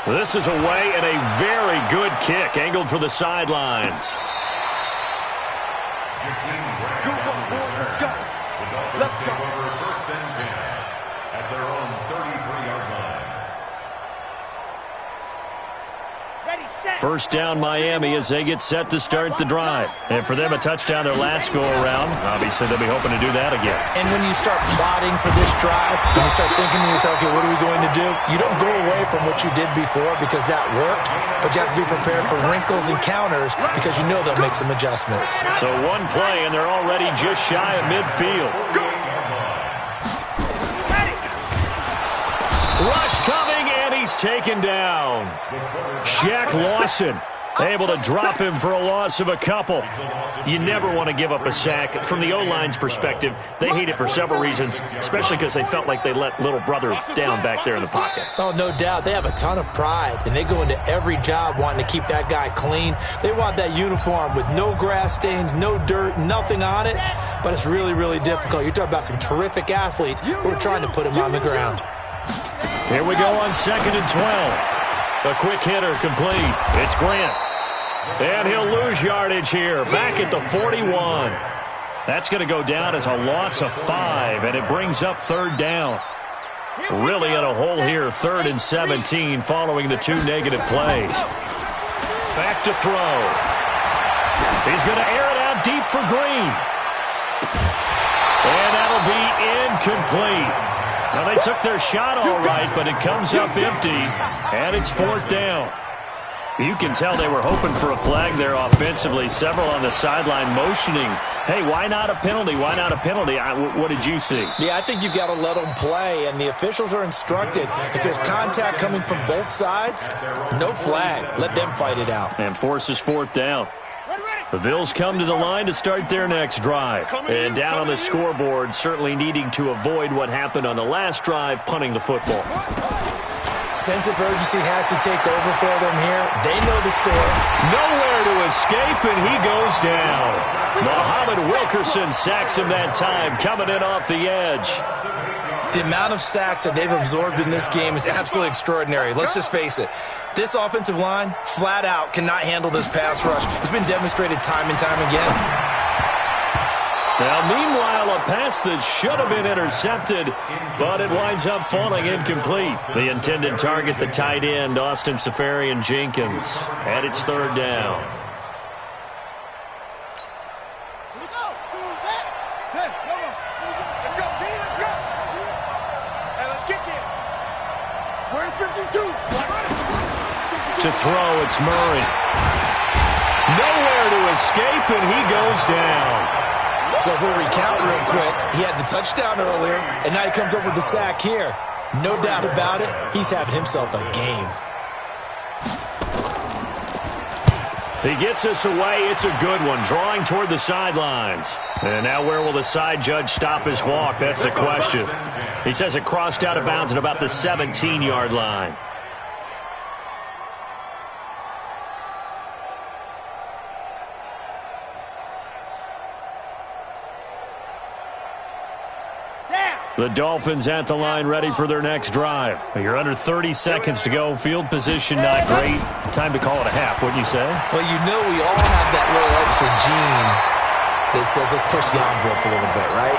This is away and a very good kick, angled for the sidelines. First down Miami as they get set to start the drive. And for them, a touchdown their last go-around. Obviously, they'll be hoping to do that again. And when you start plotting for this drive, when you start thinking to yourself, okay, what are we going to do? You don't go away from what you did before because that worked, but you have to be prepared for wrinkles and counters because you know they'll make some adjustments. So one play, and they're already just shy of midfield. Rush coming, and he's taken down. Shaq Lawson able to drop him for a loss of a couple. You never want to give up a sack. From the O-line's perspective, they hate it for several reasons, especially because they felt like they let little brother down back there in the pocket. Oh, no doubt. They have a ton of pride, and they go into every job wanting to keep that guy clean. They want that uniform with no grass stains, no dirt, nothing on it, but it's really, really difficult. You're talking about some terrific athletes who are trying to put him on the ground. Here we go on 2nd and 12. A quick hitter complete. It's Grant. And he'll lose yardage here. Back at the 41. That's going to go down as a loss of 5, and it brings up 3rd down. Really in a hole here, 3rd and 17 following the 2 negative plays. Back to throw. He's going to air it out deep for Green. And that'll be incomplete. Now, they took their shot all right, but it comes up empty, and it's 4th down. You can tell they were hoping for a flag there offensively. Several on the sideline motioning, hey, why not a penalty? Why not a penalty? What did you see? Yeah, I think you've got to let them play, and the officials are instructed. If there's contact coming from both sides, no flag. Let them fight it out. And forces 4th down. The Bills come to the line to start their next drive. And down on the scoreboard, certainly needing to avoid what happened on the last drive, punting the football. Sense of urgency has to take over for them here. They know the score. Nowhere to escape, and he goes down. Muhammad Wilkerson sacks him that time, coming in off the edge. The amount of sacks that they've absorbed in this game is absolutely extraordinary. Let's just face it. This offensive line, flat out, cannot handle this pass rush. It's been demonstrated time and time again. Now, meanwhile, a pass that should have been intercepted, but it winds up falling incomplete. The intended target, the tight end, Austin Safarian-Jenkins. And it's 3rd down. To throw, it's Murray. Nowhere to escape, and he goes down. So if we'll recount real quick, he had the touchdown earlier, and now he comes up with the sack here. No doubt about it, he's having himself a game. He gets us away. It's a good one, drawing toward the sidelines. And now where will the side judge stop his walk? That's the question. He says it crossed out of bounds at about the 17-yard line. The Dolphins at the line ready for their next drive. You're under 30 seconds to go. Field position not great. Time to call it a half, wouldn't you say? Well, you know we all have that little extra gene that says let's push the envelope a little bit, right?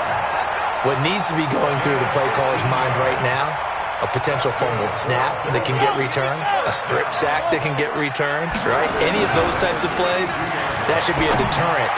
What needs to be going through the play caller's mind right now, a potential fumbled snap that can get returned, a strip sack that can get returned, right? Any of those types of plays, that should be a deterrent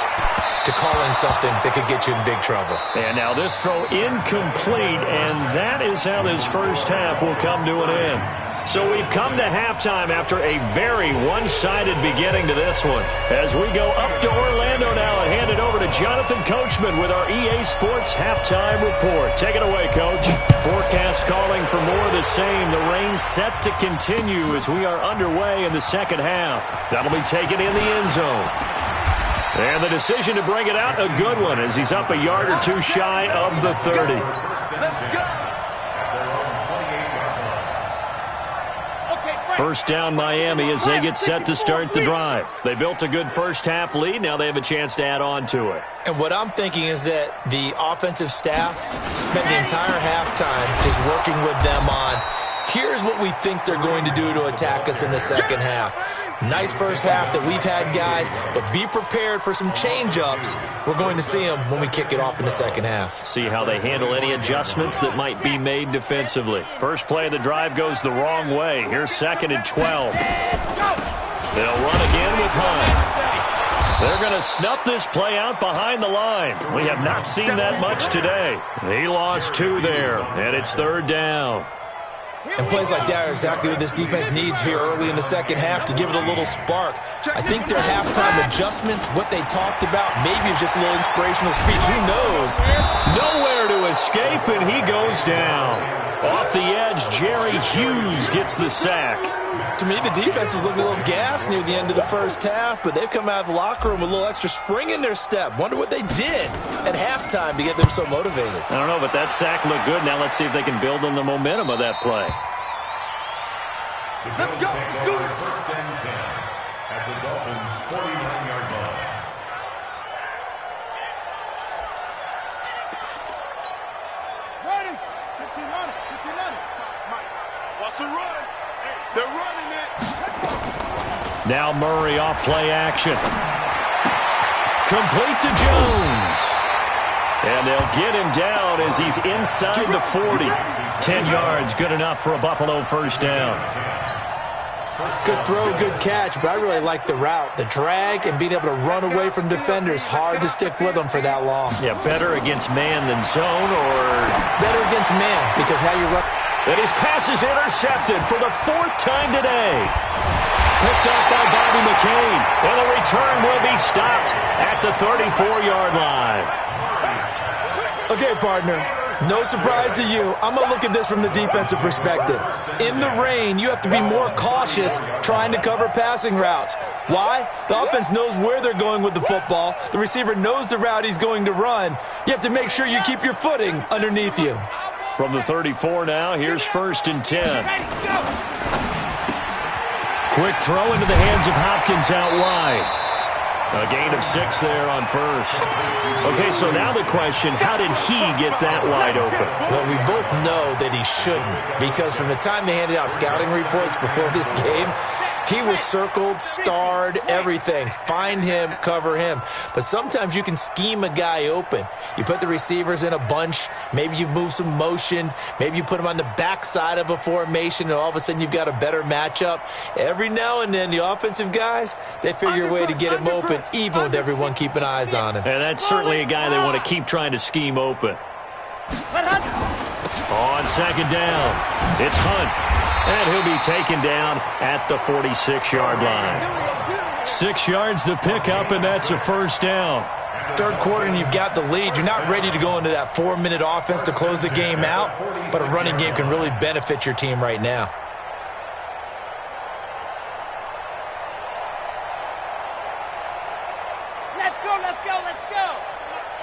to calling something that could get you in big trouble. And now this throw incomplete, and that is how this first half will come to an end. So we've come to halftime after a very one-sided beginning to this one. As we go up to Orlando now and hand it over to Jonathan Coachman with our EA Sports Halftime Report. Take it away, Coach. Forecast calling for more of the same. The rain set to continue as we are underway in the second half. That'll be taken in the end zone. And the decision to bring it out, a good one, as he's up a yard or two shy of the 30. Let's go. First down Miami as they get set to start the drive. They built a good first half lead. Now they have a chance to add on to it. And what I'm thinking is that the offensive staff spent the entire halftime just working with them on, here's what we think they're going to do to attack us in the second half. Nice first half that we've had, guys, but be prepared for some change-ups. We're going to see them when we kick it off in the second half. See how they handle any adjustments that might be made defensively. First play of the drive goes the wrong way. Here's 2nd and 12. They'll run again with Hunt. They're going to snuff this play out behind the line. We have not seen that much today. He lost 2 there, and it's 3rd down. And plays like that are exactly what this defense needs here early in the second half to give it a little spark. I think their halftime adjustments, what they talked about, maybe it's just a little inspirational speech. Who knows? Nowhere to escape, and he goes down. Off the edge, Jerry Hughes gets the sack. To me, the defense was looking a little gassed near the end of the first half, but they've come out of the locker room with a little extra spring in their step. Wonder what they did at halftime to get them so motivated. I don't know, but that sack looked good. Now let's see if they can build on the momentum of that play. Let's go. Take over 1st and 10 at the Dolphins' 49-yard line. Ready. 15 on it. 15 on it. Watch the run. They're running it. Now Murray off play action. Complete to Jones. And they'll get him down as he's inside the 40. 10 yards, good enough for a Buffalo 1st down. Good throw, good catch, but I really like the route. The drag and being able to run away from defenders, hard to stick with them for that long. Yeah, better against man than zone, or better against man, because now you're running. And his pass is intercepted for the 4th time today. Picked up by Bobby McCain. And the return will be stopped at the 34-yard line. Okay, partner. No surprise to you. I'm going to look at this from the defensive perspective. In the rain, you have to be more cautious trying to cover passing routes. Why? The offense knows where they're going with the football. The receiver knows the route he's going to run. You have to make sure you keep your footing underneath you. From the 34 now, here's 1st and 10. Quick throw into the hands of Hopkins out wide. A gain of 6 there on 1st. Okay, so now the question, how did he get that wide open? Well, we both know that he shouldn't, because from the time they handed out scouting reports before this game, he was circled, starred, everything. Find him, cover him. But sometimes you can scheme a guy open. You put the receivers in a bunch. Maybe you move some motion. Maybe you put them on the backside of a formation, and all of a sudden you've got a better matchup. Every now and then, the offensive guys, they figure a way to get him open, even with everyone keeping eyes on him. And that's certainly a guy they want to keep trying to scheme open. On 2nd down, it's Hunt. And he'll be taken down at the 46-yard line. 6 yards the pickup, and that's a 1st down. 3rd quarter, and you've got the lead. You're not ready to go into that 4-minute offense to close the game out, but a running game can really benefit your team right now. Let's go, let's go, let's go.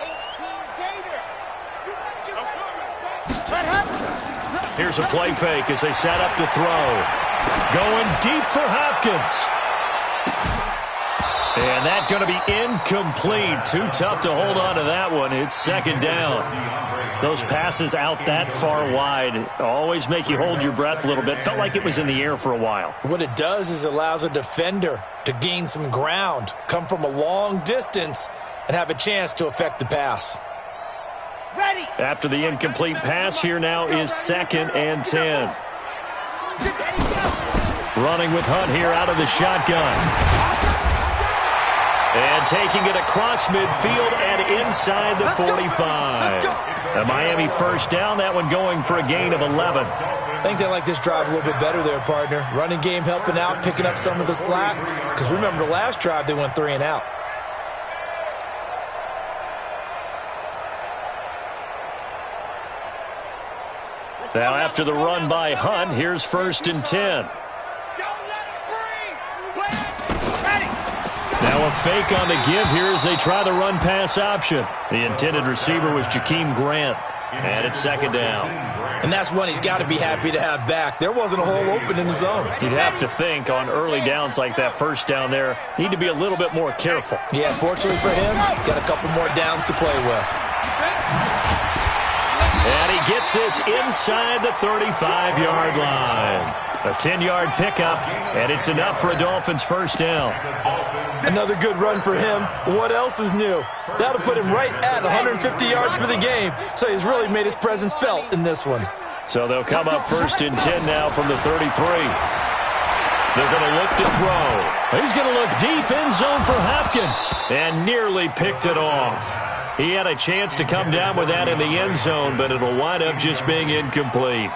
18 Gator. Shut up. Here's a play fake as they set up to throw. Going deep for Hopkins. And that's going to be incomplete. Too tough to hold on to that one. It's 2nd down. Those passes out that far wide always make you hold your breath a little bit. Felt like it was in the air for a while. What it does is allows a defender to gain some ground, come from a long distance, and have a chance to affect the pass. Ready. After the incomplete pass, here now is 2nd and 10. Running with Hunt here out of the shotgun. And taking it across midfield and inside the 45. The Miami 1st down, that one going for a gain of 11. I think they like this drive a little bit better there, partner. Running game helping out, picking up some of the slack. Because remember, the last drive they went 3 and out. Now after the run by Hunt, here's 1st and 10. Now a fake on the give here as they try the run-pass option. The intended receiver was Jakeem Grant, and it's 2nd down. And that's one he's got to be happy to have back. There wasn't a hole open in the zone. You'd have to think on early downs like that 1st down there, need to be a little bit more careful. Yeah, fortunately for him, got a couple more downs to play with. And he gets this inside the 35-yard line. A 10-yard pickup, and it's enough for a Dolphins 1st down. Another good run for him. What else is new? That'll put him right at 150 yards for the game, so he's really made his presence felt in this one. So they'll come up 1st and 10 now from the 33. They're going to look to throw. He's going to look deep end zone for Hopkins and nearly picked it off. He had a chance to come down with that in the end zone, but it'll wind up just being incomplete.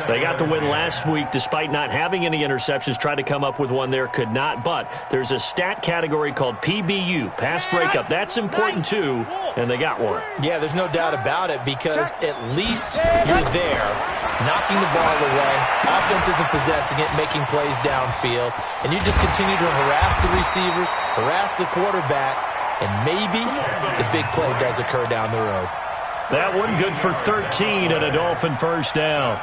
They got the win last week despite not having any interceptions. Tried to come up with one there, could not. But there's a stat category called PBU, pass breakup. That's important too, and they got one. Yeah, there's no doubt about it because at least you're there, knocking the ball away. Offense isn't possessing it, making plays downfield. And you just continue to harass the receivers, harass the quarterback, and maybe the big play does occur down the road. That one good for 13 and a Dolphin first down.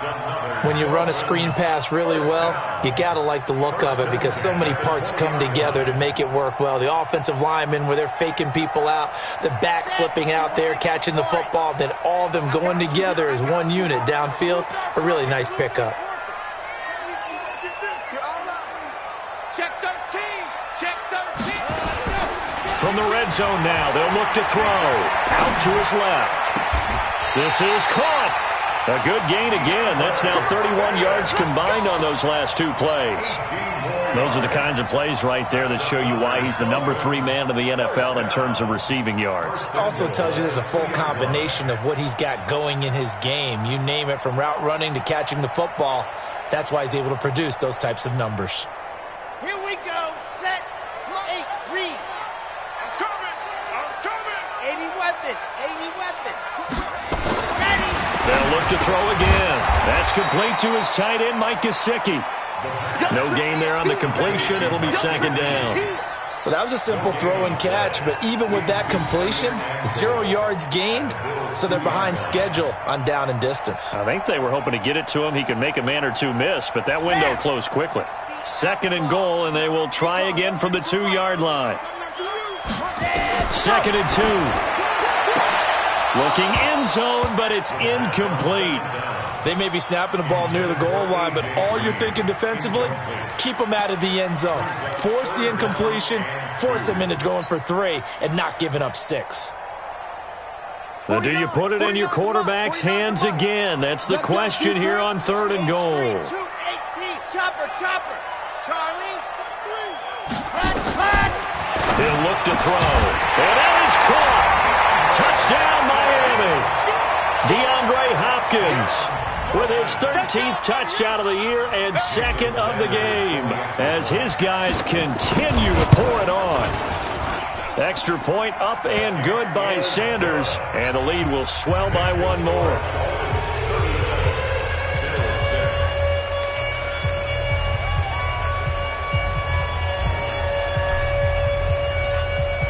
When you run a screen pass really well, you got to like the look of it because so many parts come together to make it work well. The offensive linemen where they're faking people out, the back slipping out there, catching the football, then all of them going together as one unit downfield. A really nice pickup. Check 13. Check 13. From the red zone now, they'll look to throw. Out to his left. This is caught. A good gain again. That's now 31 yards combined on those last two plays. Those are the kinds of plays right there that show you why he's the number 3 man in the NFL in terms of receiving yards. Also tells you there's a full combination of what he's got going in his game. You name it, from route running to catching the football. That's why he's able to produce those types of numbers. Here we go. Set. Play. Read. I'm coming. I'm coming. 80 weapon. 80 weapon. Ready. They'll look to throw again. That's complete to his tight end, Mike Gesicki. No gain there on the completion. It'll be second down. Well, that was a simple throw and catch, but even with that completion, 0 yards gained, so they're behind schedule on down and distance. I think they were hoping to get it to him. He could make a man or two miss, but that window closed quickly. Second and goal, and they will try again from the 2-yard line. Second and 2. Looking end zone, but it's incomplete. They may be snapping the ball near the goal line, but all you're thinking defensively, keep them out of the end zone. Force the incompletion, force them into going for 3, and not giving up 6. Now, do you put it in your quarterback's hands again? That's the question here on third and goal. 2-18. Chopper. Charlie. 3. Hot. He'll look to throw. And that is caught. Touchdown, Miami. DeAndre Hopkins with his 13th touchdown of the year and second of the game as his guys continue to pour it on. Extra point up and good by Sanders, and the lead will swell by one more.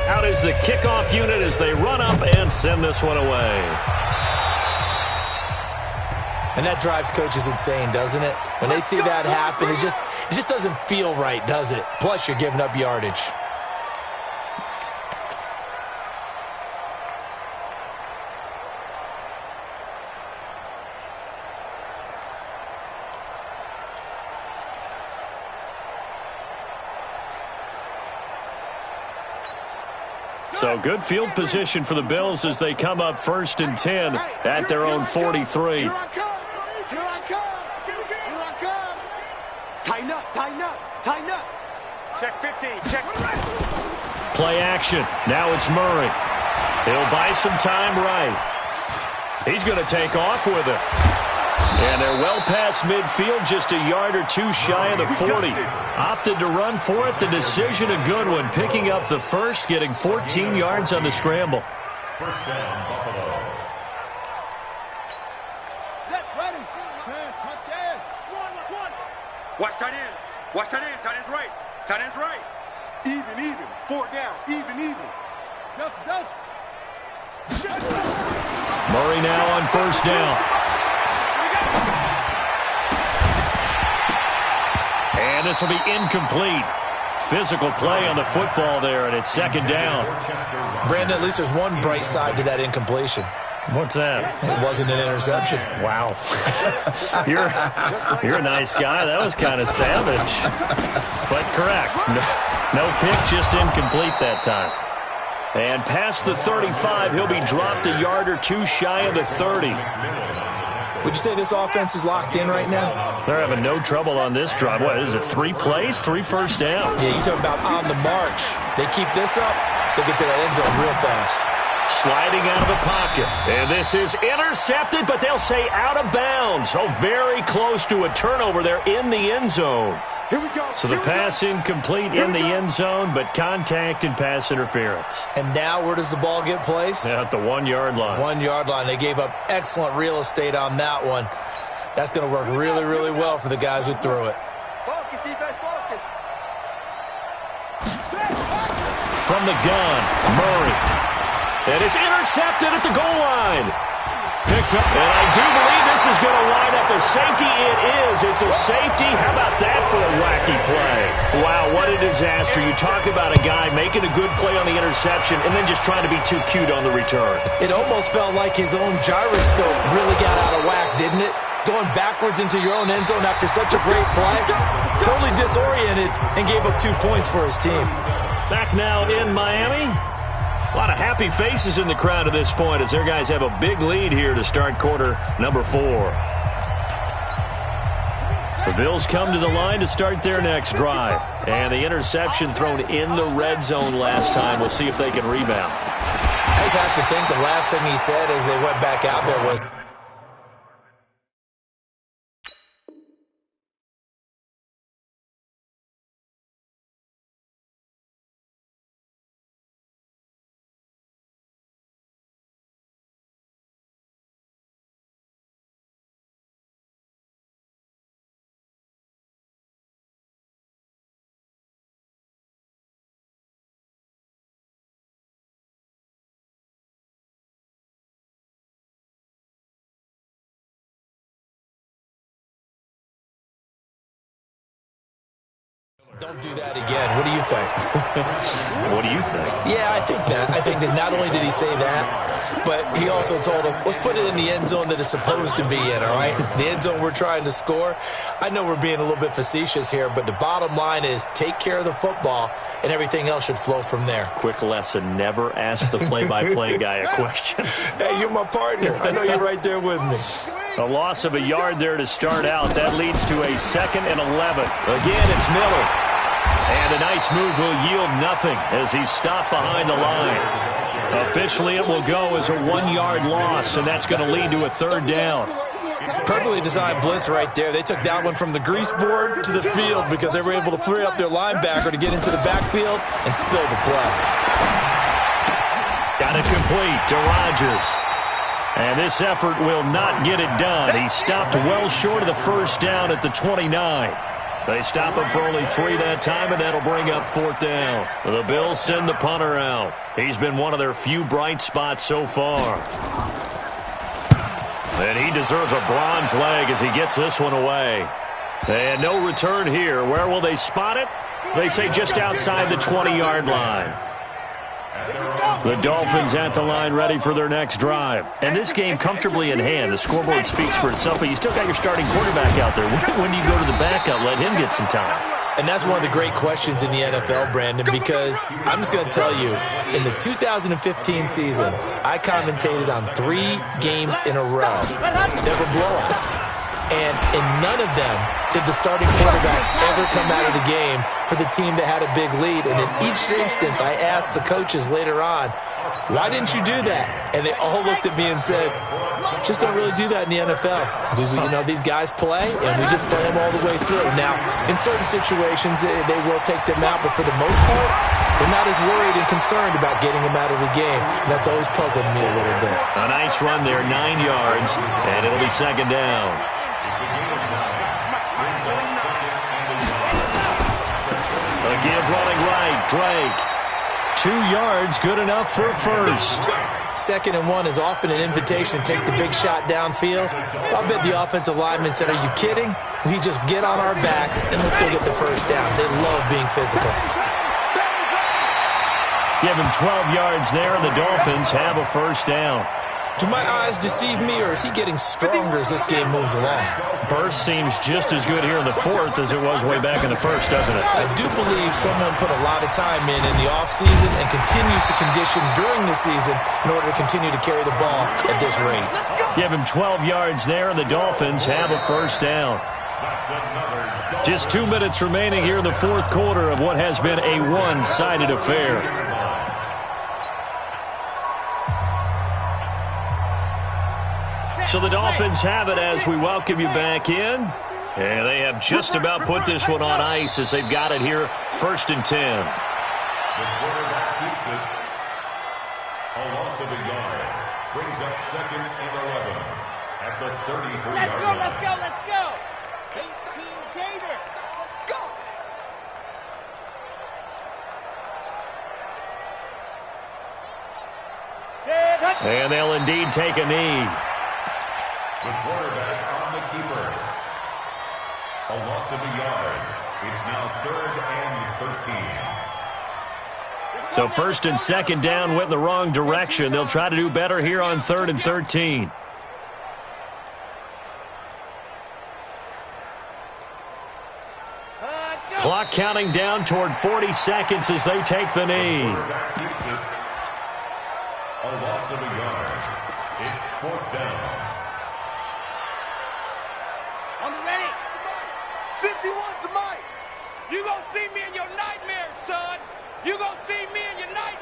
Out is the kickoff unit as they run up and send this one away. And that drives coaches insane, doesn't it? When they see that happen, it just doesn't feel right, does it? Plus, you're giving up yardage. So good field position for the Bills as they come up 1st and 10 at their own 43. Here I come. Here I come. Tighten up. Check 15. Check. Play action. Now it's Murray. He'll buy some time right. He's going to take off with it. And they're well past midfield, just a yard or two shy of the 40. Opted to run for it. The decision a good one. Picking up the first, getting 14 yards on the scramble. First down, Buffalo. Set. Ready. Touchdown. One. Watch tight end. Tight end's right. Even. 4 down. Even. Delta. Murray now on first down. And this will be incomplete. Physical play on the football there, and it's second down. Brandon, at least there's one bright side to that incompletion. What's that? It wasn't an interception. Wow. You're a nice guy. That was kind of savage. But correct. No pick, just incomplete that time. And past the 35, he'll be dropped a yard or two shy of the 30. Would you say this offense is locked in right now? They're having no trouble on this drive. What is it, 3 plays, 3 first downs? Yeah, you talk about on the march. They keep this up, they'll get to that end zone real fast. Sliding out of the pocket. And this is intercepted, but they'll say out of bounds. Oh, very close to a turnover there in the end zone. Here we go. So the pass incomplete in the end zone, but contact and pass interference. And now where does the ball get placed? At the 1-yard line. 1-yard line. They gave up excellent real estate on that one. That's going to work really, really well for the guys who threw it. Focus, defense, focus. From the gun, Murray. And it's intercepted at the goal line. Picked up. And I do believe this is going to wind up a safety. It is. It's a safety. How about that for a wacky play? Wow, what a disaster. You talk about a guy making a good play on the interception and then just trying to be too cute on the return. It almost felt like his own gyroscope really got out of whack, didn't it? Going backwards into your own end zone after such a great play. Totally disoriented and gave up 2 points for his team. Back now in Miami. A lot of happy faces in the crowd at this point as their guys have a big lead here to start quarter number 4. The Bills come to the line to start their next drive. And the interception thrown in the red zone last time. We'll see if they can rebound. I just have to think the last thing he said as they went back out there was, don't do that again. What do you think? What do you think? Yeah, I think that. I think that not only did he say that, but he also told him, let's put it in the end zone that it's supposed to be in, all right? The end zone we're trying to score. I know we're being a little bit facetious here, but the bottom line is take care of the football, and everything else should flow from there. Quick lesson, never ask the play-by-play guy a question. Hey, you're my partner. I know you're right there with me. A loss of a yard there to start out. That leads to a 2nd and 11. Again, it's Miller. And a nice move will yield nothing as he's stopped behind the line. Officially, it will go as a 1-yard loss, and that's going to lead to a 3rd down. Perfectly designed blitz right there. They took that one from the grease board to the field because they were able to free up their linebacker to get into the backfield and spill the play. Got it complete to Rodgers. And this effort will not get it done. He stopped well short of the 1st down at the 29. They stop him for only 3 that time, and that'll bring up 4th down. The Bills send the punter out. He's been one of their few bright spots so far. And he deserves a bronze leg as he gets this one away. And no return here. Where will they spot it? They say just outside the 20-yard line. The Dolphins at the line ready for their next drive. And this game comfortably in hand. The scoreboard speaks for itself, but you still got your starting quarterback out there. When do you go to the backup? Let him get some time. And that's one of the great questions in the NFL, Brandon, because I'm just going to tell you, in the 2015 season, I commentated on 3 games in a row that were blowouts. And in none of them did the starting quarterback ever come out of the game for the team that had a big lead. And in each instance, I asked the coaches later on, why didn't you do that? And they all looked at me and said, just don't really do that in the NFL. These guys play, and we just play them all the way through. Now, in certain situations, they will take them out, but for the most part, they're not as worried and concerned about getting them out of the game. And that's always puzzled me a little bit. A nice run there, 9 yards, and it'll be 2nd down. A give running right, Drake. 2 yards, good enough for 1st. 2nd and 1 is often an invitation to take the big shot downfield. I bet the offensive lineman said, are you kidding? We just get on our backs and let's go get the 1st down. They love being physical. Give him 12 yards there, and the Dolphins have a 1st down. Do my eyes deceive me, or is he getting stronger as this game moves along? Burst seems just as good here in the fourth as it was way back in the first, doesn't it? I do believe someone put a lot of time in the offseason and continues to condition during the season in order to continue to carry the ball at this rate. Give him 12 yards there, and the Dolphins have a first down. Just 2 minutes remaining here in the fourth quarter of what has been a one-sided affair. So the Dolphins have it as we welcome you back in. And they have just about put this one on ice as they've got it here, 1st and 10. The quarterback keeps it. A loss of a yard. Brings up 2nd and 11 at the 33-yard line. Let's go, let's go, let's go. 18 Gator. Let's go. And they'll indeed take a knee. The quarterback on the keeper. A loss of a yard. It's now 3rd and 13. So 1st and 2nd down went in the wrong direction. They'll try to do better here on 3rd and 13. Clock counting down toward 40 seconds as they take the knee. Quarterback keeps it. A loss of a yard. It's 4th down. On the ready. 51's the mic. You gonna see me in your nightmares, son. You gonna see me in your nightmares.